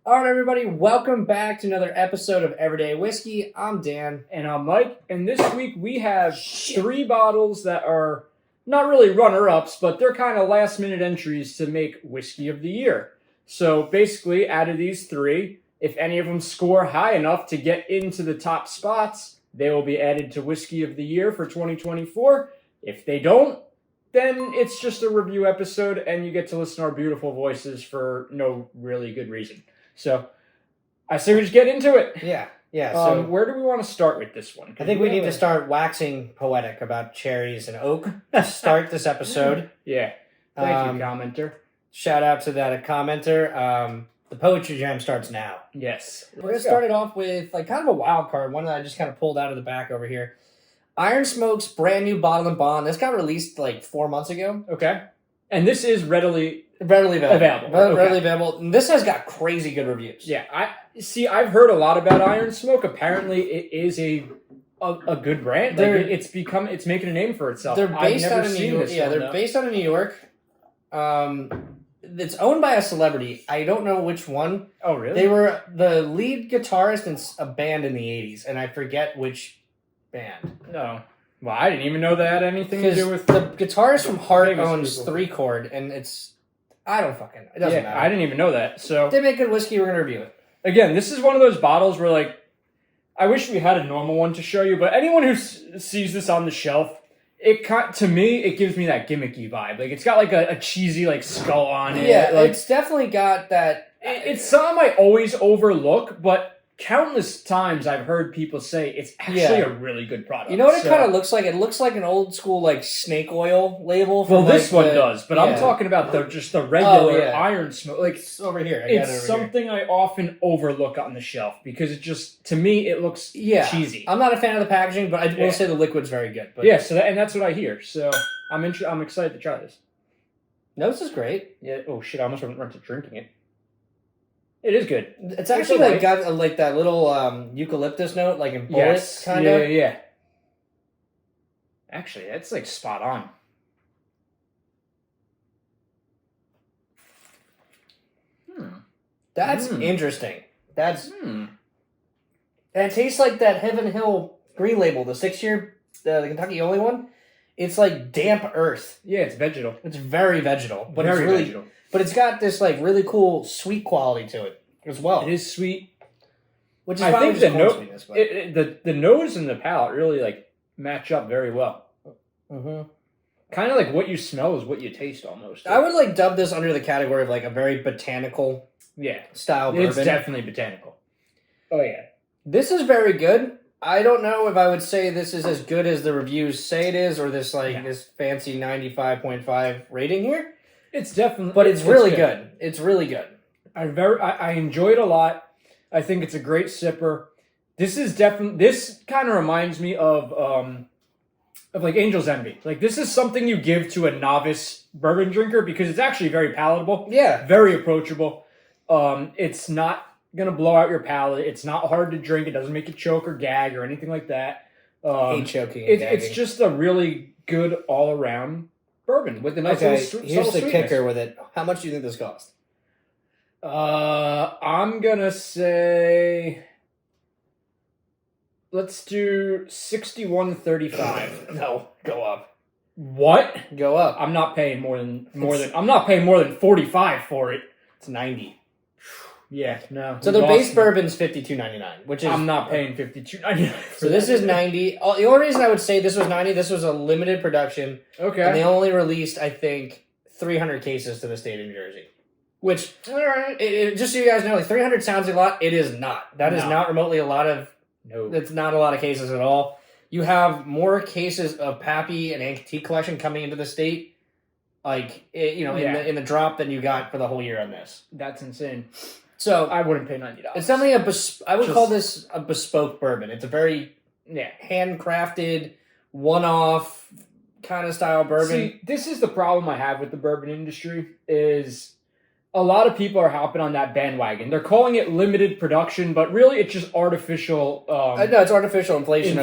All right, everybody, welcome back to another episode of Everyday Whiskey. I'm Dan. And I'm Mike. And this week we have 3 bottles that are not really runner-ups, but they're kind of last-minute entries to make Whiskey of the Year. So basically, out of these 3, if any of them score high enough to get into the top spots, they will be added to Whiskey of the Year for 2024. If they don't, then it's just a review episode, and you get to listen to our beautiful voices for no really good reason. So, I say we just get into it. Yeah. So, where do we want to start with this one? I think we need to start waxing poetic about cherries and oak to start this episode. Yeah. Thank you, commenter. Shout out to that commenter. The poetry jam starts now. Yes. We're going to start it off with kind of a wild card, one that I just kind of pulled out of the back over here. Iron Smoke's brand new bottle and bond. This got released 4 months ago. Okay. And this is readily available. Okay. Readily available. And this has got crazy good reviews. Yeah. I've heard a lot about Iron Smoke. Apparently, it is a good brand. It's making a name for itself. They're based out of New York. Yeah, they're based out of New York. It's owned by a celebrity. I don't know which one. Oh, really? They were the lead guitarist in a band in the 80s, and I forget which band. No. Well, I didn't even know that had anything to do with... the guitarist from Heart owns 3 Chord, and it's... I don't fucking... It doesn't matter. I didn't even know that, so... They make good whiskey, we're going to review it. Again, this is one of those bottles where, I wish we had a normal one to show you, but anyone who sees this on the shelf, to me, it gives me that gimmicky vibe. It's got, a cheesy, skull on it. Yeah, it's definitely got that... It's something I always overlook, but... Countless times I've heard people say it's actually a really good product. You know what it kind of looks like? It looks like an old school snake oil label. Well, this one does, but I'm talking about just the regular Iron Smoke. It's over here. It's something I often overlook on the shelf because it just, to me, it looks cheesy. I'm not a fan of the packaging, but I will say the liquid's very good. But and that's what I hear. So I'm excited to try this. No, this is great. Yeah. Oh shit! I almost went right to drinking it. It is good. It's actually got that little eucalyptus note, in bullets, kind of. Yeah. Actually, that's spot on. That's interesting. And it tastes like that Heaven Hill Green Label, the 6-year, the Kentucky only one. It's like damp earth. Yeah, it's vegetal. It's very vegetal, but very it's really vegetal. But it's got this really cool sweet quality to it as well. It is sweet, which is I think the nose and the palate really match up very well. Mm-hmm. Kind of what you smell is what you taste almost. I would dub this under the category of a very botanical style bourbon. It's definitely botanical. Oh yeah, this is very good. I don't know if I would say this is as good as the reviews say it is, or this this fancy 95.5 rating here. It's definitely, but it's really good. It's really good. I enjoy it a lot. I think it's a great sipper. This kind of reminds me of Angel's Envy. This is something you give to a novice bourbon drinker because it's actually very palatable. Yeah, very approachable. It's not gonna blow out your palate. It's not hard to drink. It doesn't make you choke or gag or anything like that. I hate choking and gagging. It's just a really good all around bourbon with a nice little here's the sweetness. Kicker with it. How much do you think this cost? I'm gonna say let's do $61.35. No, go up. What? Go up. I'm not paying more than I'm not paying more than $45 for it. It's $90. Yeah, no. So the base bourbon's $52.99, which is I'm not paying $52.99. So this is $90. The only reason I would say this was $90, this was a limited production. Okay. And they only released, I think, 300 cases to the state of New Jersey. Which, just so you guys know, 300 sounds a lot. It is not. That is not remotely a lot of... No. It's not a lot of cases at all. You have more cases of Pappy and Antique Collection coming into the state, in the drop than you got for the whole year on this. That's insane. So I wouldn't pay $90. It's definitely I would call this a bespoke bourbon. It's a very handcrafted, one-off kind of style bourbon. See, this is the problem I have with the bourbon industry is a lot of people are hopping on that bandwagon. They're calling it limited production, but really it's just artificial. No, it's artificial inflation.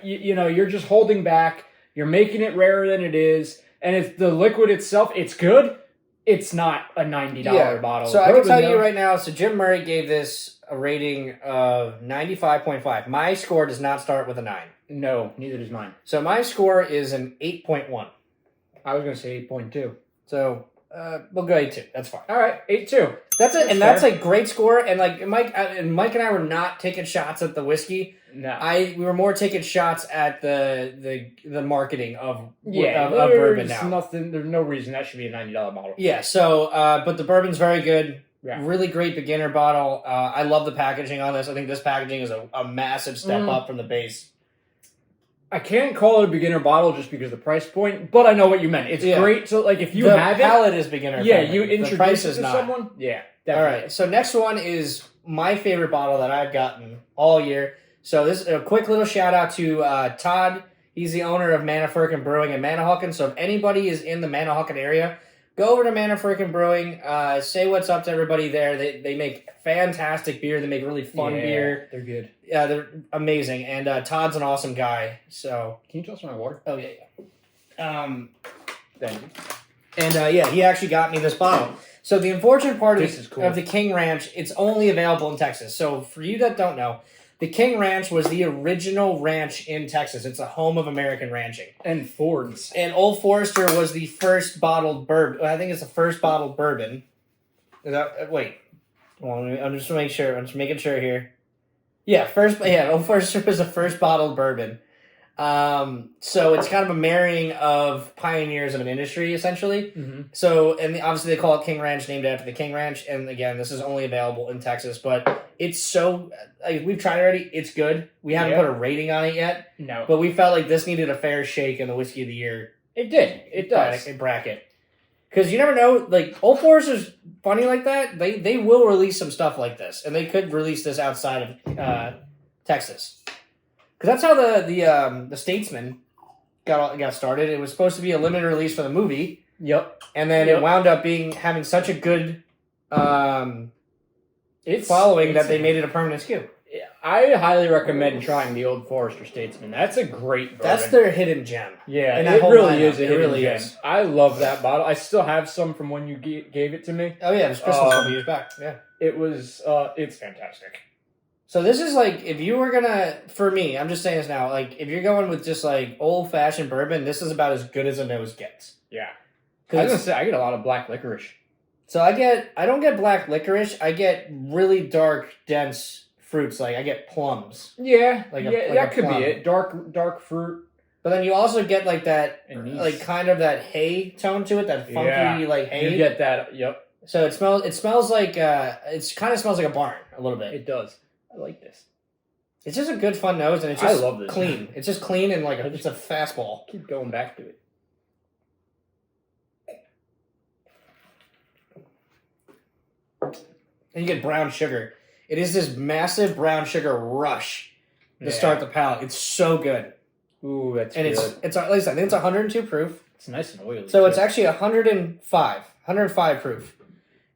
You're just holding back. You're making it rarer than it is, and it's the liquid itself. It's good, it's not a $90 bottle. So I can tell you right now, so Jim Murray gave this a rating of 95.5. My score does not start with a 9. No, neither does mine. So my score is an 8.1. I was going to say 8.2. So we'll go 8.2. That's fine. All right, 8.2. That's it, and that's a great score. And like Mike and I were not taking shots at the whiskey. No, we were more taking shots at the marketing of of bourbon now. There's no reason that should be a $90 bottle. Yeah. So, but the bourbon's very good. Yeah. Really great beginner bottle. I love the packaging on this. I think this packaging is a massive step up from the base. I can't call it a beginner bottle just because of the price point, but I know what you meant. It's great. So, like, if you have the palette is beginner. You introduce it to someone. Yeah, definitely. All right. So next one is my favorite bottle that I've gotten all year. So this is a quick little shout out to Todd. He's the owner of Manafurkin Brewing in Manahawkin. So if anybody is in the Manahawkin area, go over to Manafurkin Brewing. Say what's up to everybody there. They make fantastic beer. They make really fun beer. They're good. Yeah, they're amazing. And Todd's an awesome guy. So can you toss my water? Oh yeah. Thank you. And he actually got me this bottle. So the unfortunate part cool. of the King Ranch, it's only available in Texas. So for you that don't know, the King Ranch was the original ranch in Texas. It's a home of American ranching. And Ford's. And Old Forester was the first bottled bourbon. I think it's the first bottled bourbon. Wait. I'm just making sure here. Yeah, Old Forester was the first bottled bourbon. So it's kind of a marrying of pioneers of an industry, essentially. Mm-hmm. So, and obviously they call it King Ranch, named after the King Ranch. And again, this is only available in Texas, but it's so, we've tried it already. It's good. We haven't put a rating on it yet. No. But we felt like this needed a fair shake in the Whiskey of the Year. It did. It does. Bracket. Because you never know, like, Old Forester's funny like that. They will release some stuff like this. And they could release this outside of Texas. Because that's how the Statesman got started. It was supposed to be a limited release for the movie. Yep. And then it wound up having such a good following that they made it a permanent SKU. I highly recommend trying the Old Forester Statesman. That's a great bourbon. That's their hidden gem. Yeah, and it really is a hidden gem. I love that bottle. I still have some from when you gave it to me. Oh yeah, it was Christmas a couple years back. Yeah. It was, it's fantastic. So this is like, if you were gonna, for me, I'm just saying this now, like, if you're going with just like old-fashioned bourbon, this is about as good as a nose gets. Yeah. I was gonna say, I get a lot of black licorice. So I don't get black licorice, I get really dark, dense fruits, like I get plums. Yeah, that could be it. Dark fruit. But then you also get like that, like kind of that hay tone to it, that funky like hay. You get that, yep. So it smells like, it kind of smells like a barn, a little bit. It does. I like this. It's just a good fun nose, and it's just I love this. Clean. It's just clean and like it's a fastball. Keep going back to it. And you get brown sugar. It is this massive brown sugar rush to start the palate. It's so good. Ooh, that's good. And it's like I think it's 102 proof. It's nice and oily. So it's actually 105 proof.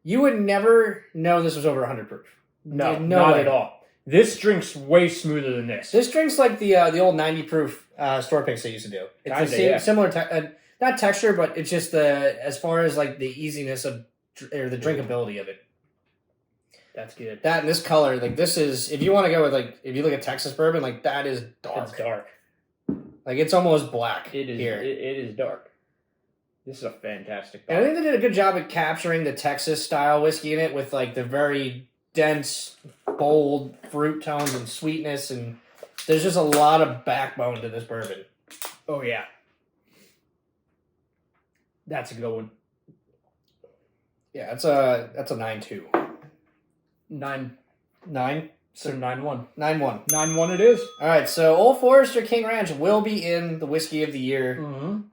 You would never know this was over 100 proof. No, not at all. This drink's way smoother than this. This drink's like the old 90 proof store picks they used to do. It's the similar, not texture, but it's just as far as like the easiness of or the drinkability of it. That's good. That and this color, like this is, if you want to go with like, if you look at Texas bourbon, like that is dark. It's dark. Like it's almost black. It is. Here. It is dark. This is a fantastic bottle. And I think they did a good job at capturing the Texas style whiskey in it with like the very dense, bold fruit tones and sweetness, and there's just a lot of backbone to this bourbon. Oh yeah. That's a good one. Yeah, that's a 9.2. 9. So 9-1. 9-1. 9-1 it is. All right, so Old Forester King Ranch will be in the Whiskey of the Year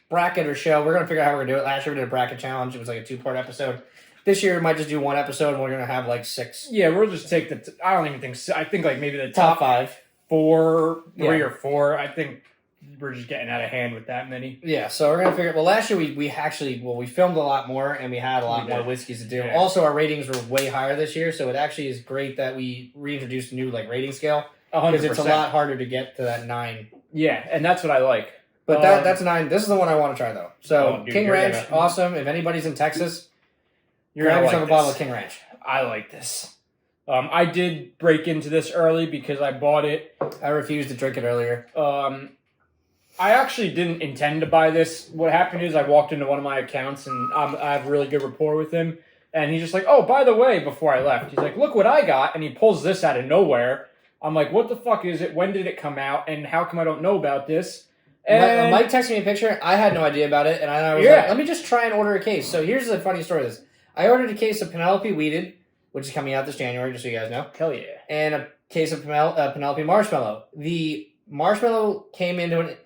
bracket or show. We're going to figure out how we're going to do it. Last year we did a bracket challenge. It was like a 2-part episode. This year we might just do one episode and we're going to have like 6. Yeah, we'll just take I don't even think... I think like maybe the top 5. 3 or 4. I think we're just getting out of hand with that many. Yeah, so we're going to figure... Well, last year we actually... Well, we filmed a lot more and we had a lot more whiskeys to do. Yeah. Also, our ratings were way higher this year, so it actually is great that we reintroduced a new like rating scale. 100%. Because it's a lot harder to get to that 9. Yeah, and that's what I like. But that's 9. This is the one I want to try, though. So, dude, King Ranch, awesome. If anybody's in Texas, you're going to grab yourself a bottle of King Ranch. I like this. I did break into this early because I bought it. I refused to drink it earlier. I actually didn't intend to buy this. What happened is I walked into one of my accounts, and I have a really good rapport with him. And he's just like, oh, by the way, before I left, he's like, look what I got. And he pulls this out of nowhere. I'm like, what the fuck is it? When did it come out? And how come I don't know about this? And Mike texted me a picture. I had no idea about it. And I was like, let me just try and order a case. So here's the funny story of this. I ordered a case of Penelope Weeded, which is coming out this January, just so you guys know. Hell yeah. And a case of Penelope Marshmallow. The Marshmallow came into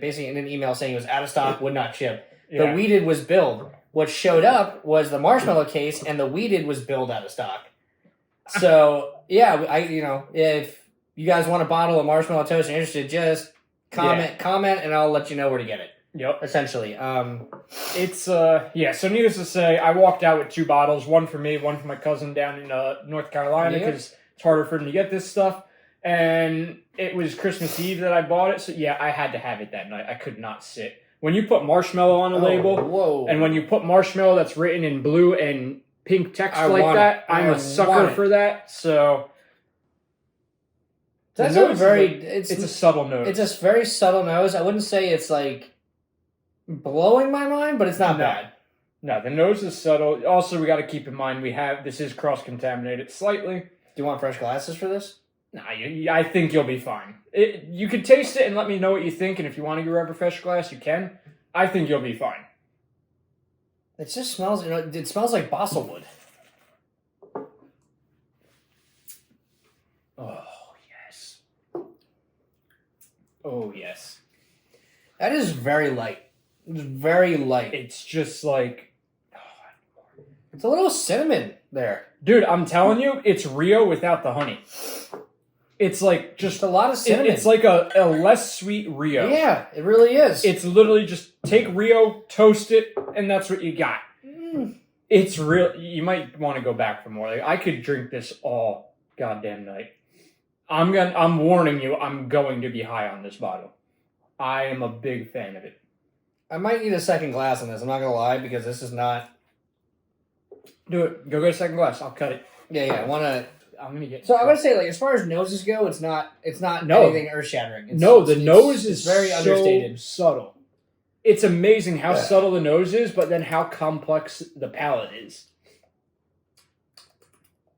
basically in an email saying it was out of stock, would not ship. The Weeded was billed. What showed up was the Marshmallow case, and the Weeded was billed out of stock. So yeah, if you guys want a bottle of Marshmallow Toast and you're interested, just comment, and I'll let you know where to get it. Yep. Essentially. It's, so needless to say, I walked out with 2 bottles, one for me, one for my cousin down in North Carolina, because it's harder for him to get this stuff. And it was Christmas Eve that I bought it, so yeah, I had to have it that night. I could not sit. When you put marshmallow on the label, and when you put marshmallow that's written in blue and pink text I'm a sucker for that, so... That's it's a subtle nose. It's a very subtle nose. I wouldn't say it's like blowing my mind, but it's not bad. No, the nose is subtle. Also, we got to keep in mind this is cross-contaminated slightly. Do you want fresh glasses for this? Nah, I think you'll be fine. You can taste it and let me know what you think, and if you want to grab a fresh glass, you can. I think you'll be fine. It just smells, it smells like balsa wood. Oh, yes. Oh, yes. That is very light. It's very light. It's just like... It's a little cinnamon there. Dude, I'm telling you, it's Rio without the honey. It's like just a lot of cinnamon. It's like a less sweet Rio. Yeah, it really is. It's literally just take Rio, toast it, and that's what you got. It's real. You might want to go back for more. Like, I could drink this all goddamn night. I'm warning you, I'm going to be high on this bottle. I am a big fan of it. I might need a second glass on this, I'm not going to lie, because this is not... Do it. Go get a second glass. I'll cut it. Yeah, I want to... I'm going to get... So I'm going to say, like, as far as noses go, it's not anything earth-shattering. The nose is very understated. Subtle. It's amazing how subtle the nose is, but then how complex the palate is.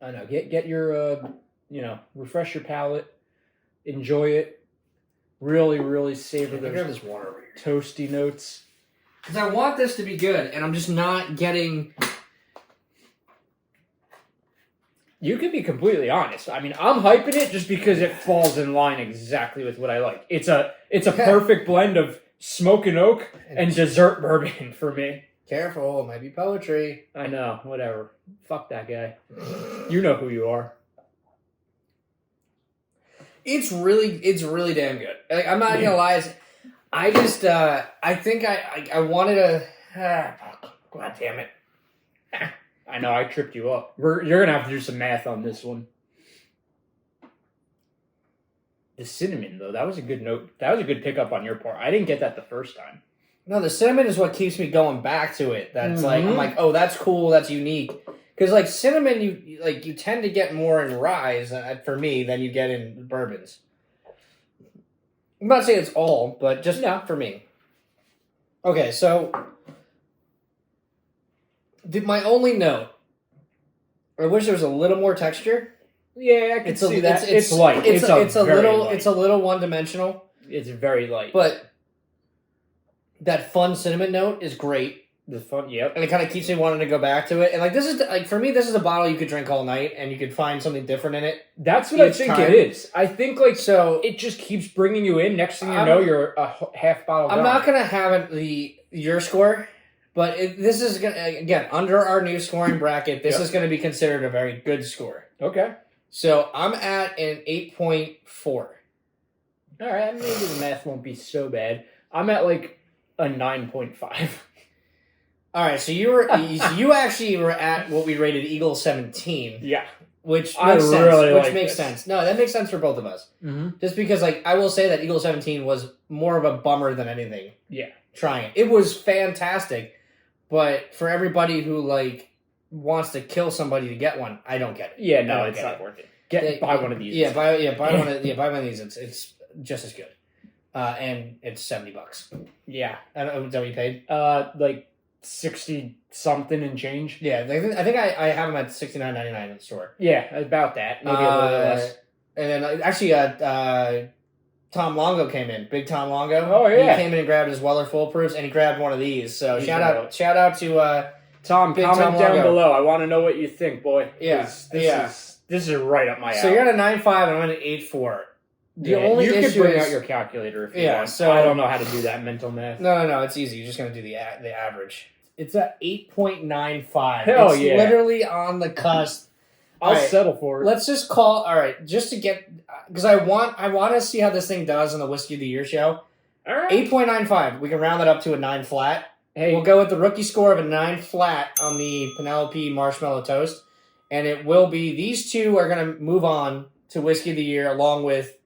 I know. Get your... refresh your palate, enjoy it, really, really savor those water over here. Toasty notes. Because I want this to be good, and I'm just not getting... You can be completely honest. I mean, I'm hyping it just because it falls in line exactly with what I like. It's a perfect blend of smoke and oak and dessert bourbon for me. Careful, it might be poetry. I know, whatever. Fuck that guy. You know who you are. It's really damn good. Like, I'm not gonna lie. I just, I think I wanted to. God damn it! I know I tripped you up. You're gonna have to do some math on this one. The cinnamon, though, that was a good note. That was a good pickup on your part. I didn't get that the first time. No, the cinnamon is what keeps me going back to it. That's like, I'm like, oh, that's cool. That's unique. Because like cinnamon, you tend to get more in ryes for me than you get in bourbons. I'm not saying it's all, but just not for me. Okay, so my only note. I wish there was a little more texture. Yeah, I can see that. It's light. It's a little one-dimensional. It's very light. But that fun cinnamon note is great. The fun, yep. And it kind of keeps me wanting to go back to it. And like, this is like, for me, this is a bottle you could drink all night, and you could find something different in it. That's what I think it is. I think like so it just keeps bringing you in. Next thing you know, you're a half bottle gone. I'm not gonna have your score, but this is gonna, again, under our new scoring bracket. This is gonna be considered a very good score. Okay. So I'm at an 8.4. All right, maybe the math won't be so bad. I'm at like a 9.5. All right, so you actually were at what we rated Eagle 17. Yeah. which I makes sense. really Which like makes this. sense. No, that makes sense for both of us. Mm-hmm. Just because, like, I will say that Eagle 17 was more of a bummer than anything. Yeah. Trying it. It was fantastic, but for everybody who, like, wants to kill somebody to get one, I don't get it. Yeah, no, it's not worth it. Buy one of these. Buy one of these. It's just as good. And it's $70. Yeah. I don't know, is that what you paid? Like 60 something and change. Yeah, I think I have them at $69.99 in the store. Yeah, about that. Maybe a little bit less. And then actually, Tom Longo came in. Big Tom Longo. Oh yeah, he came in and grabbed his Weller Full Proofs, and he grabbed one of these. So shout out to Tom. Big Comment Tom down Longo. below. I want to know what you think, boy. Yeah, This is right up my alley. So you're at a 9.5, and I'm at an 8.4. The only you can bring out your calculator if you want. So I don't know how to do that mental math. No, it's easy. You're just gonna do the average. It's at 8.95. Hell it's yeah, literally on the cusp. I'll settle for it. Let's just call. All right, just to get because I want to see how this thing does in the Whiskey of the Year show. All right, 8.95. We can round that up to a 9 flat. Hey, we'll go with the rookie score of a 9 flat on the Penelope Marshmallow Toast, and it will be these two are going to move on to Whiskey of the Year along with.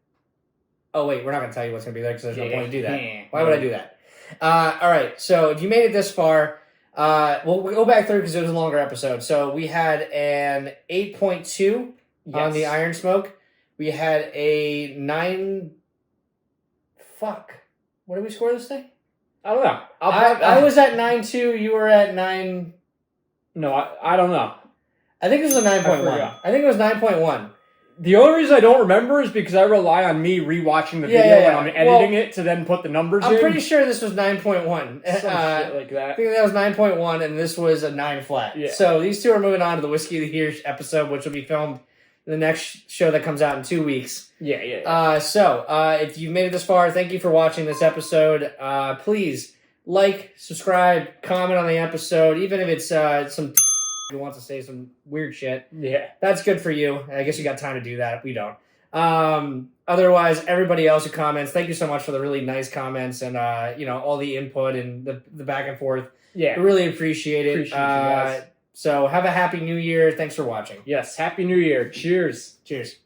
Oh wait, we're not going to tell you what's going to be there because there's no point to do that. Why would I do that? All right, so if you made it this far. We'll go back through because it was a longer episode. So we had an 8.2 on the Iron Smoke. We had a 9. Fuck. What did we score this thing? I don't know. I was at 9.2. You were at 9. No, I don't know. I think it was a 9.1. I think it was 9.1. The only reason I don't remember is because I rely on me rewatching the video when I'm editing it to then put the numbers in. I'm pretty sure this was 9.1. Some shit like that. I think that was 9.1, and this was a 9 flat. Yeah. So these two are moving on to the Whiskey of the Year episode, which will be filmed in the next show that comes out in 2 weeks. Yeah. So if you've made it this far, thank you for watching this episode. Please like, subscribe, comment on the episode, even if it's some who wants to say some weird shit. Yeah. That's good for you. I guess you got time to do that. We don't. Otherwise, everybody else who comments, thank you so much for the really nice comments and, all the input and the back and forth. Yeah. We really appreciate it. Appreciate you guys. So have a happy new year. Thanks for watching. Yes. Happy New Year. Cheers. Cheers.